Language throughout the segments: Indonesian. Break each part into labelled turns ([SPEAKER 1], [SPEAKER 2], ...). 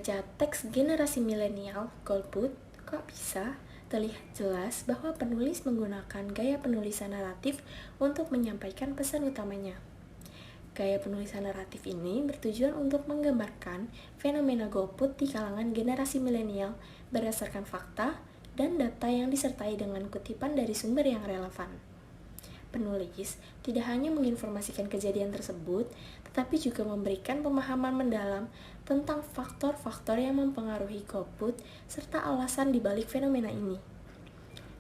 [SPEAKER 1] membaca teks generasi milenial golput, kok bisa terlihat jelas bahwa penulis menggunakan gaya penulisan naratif untuk menyampaikan pesan utamanya. Gaya penulisan naratif ini bertujuan untuk menggambarkan fenomena golput di kalangan generasi milenial berdasarkan fakta dan data yang disertai dengan kutipan dari sumber yang relevan. Penulis tidak hanya menginformasikan kejadian tersebut, tetapi juga memberikan pemahaman mendalam tentang faktor-faktor yang mempengaruhi golput serta alasan dibalik fenomena ini.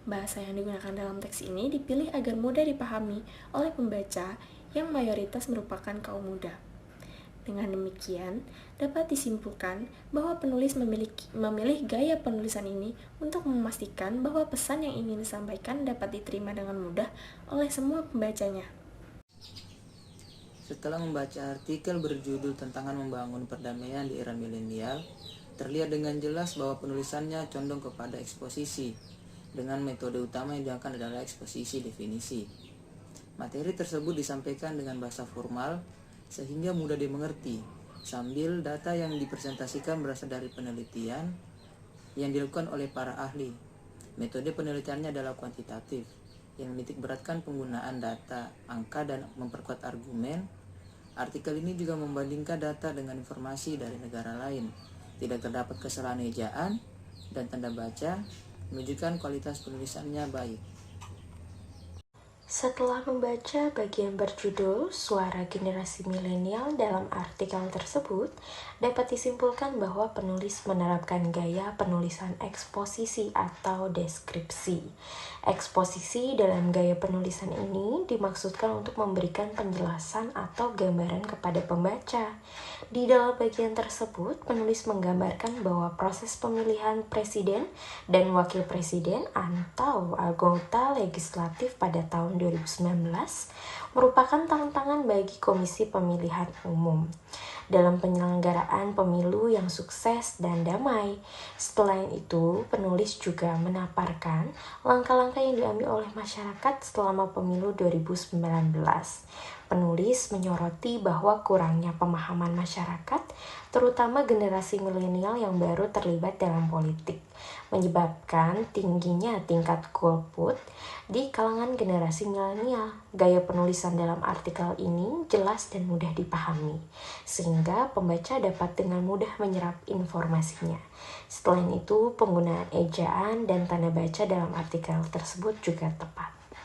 [SPEAKER 1] Bahasa yang digunakan dalam teks ini dipilih agar mudah dipahami oleh pembaca yang mayoritas merupakan kaum muda. Dengan demikian, dapat disimpulkan bahwa penulis memilih gaya penulisan ini untuk memastikan bahwa pesan yang ingin disampaikan dapat diterima dengan mudah oleh semua pembacanya.
[SPEAKER 2] Setelah membaca artikel berjudul Tantangan Membangun Perdamaian di Era Milenial, terlihat dengan jelas bahwa penulisannya condong kepada eksposisi, dengan metode utama yang digunakan adalah eksposisi definisi. Materi tersebut disampaikan dengan bahasa formal, sehingga mudah dimengerti, sambil data yang dipresentasikan berasal dari penelitian yang dilakukan oleh para ahli. Metode penelitiannya adalah kuantitatif, yang menitikberatkan penggunaan data, angka, dan memperkuat argumen. Artikel ini juga membandingkan data dengan informasi dari negara lain. Tidak terdapat kesalahan ejaan dan tanda baca, menunjukkan kualitas penulisannya baik.
[SPEAKER 3] Setelah membaca bagian berjudul Suara Generasi Milenial dalam artikel tersebut, dapat disimpulkan bahwa penulis menerapkan gaya penulisan eksposisi atau deskripsi. Eksposisi dalam gaya penulisan ini dimaksudkan untuk memberikan penjelasan atau gambaran kepada pembaca. Di dalam bagian tersebut, penulis menggambarkan bahwa proses pemilihan presiden dan wakil presiden atau anggota legislatif pada tahun 2019 merupakan tantangan bagi Komisi Pemilihan Umum dalam penyelenggaraan pemilu yang sukses dan damai. Selain itu, penulis juga menaparkan langkah-langkah yang diambil oleh masyarakat selama pemilu 2019. Penulis menyoroti bahwa kurangnya pemahaman masyarakat, terutama generasi milenial yang baru terlibat dalam politik, menyebabkan tingginya tingkat golput di kalangan generasi milenial. Gaya penulisan dalam artikel ini jelas dan mudah dipahami, sehingga pembaca dapat dengan mudah menyerap informasinya. Selain itu, penggunaan ejaan dan tanda baca dalam artikel tersebut juga tepat.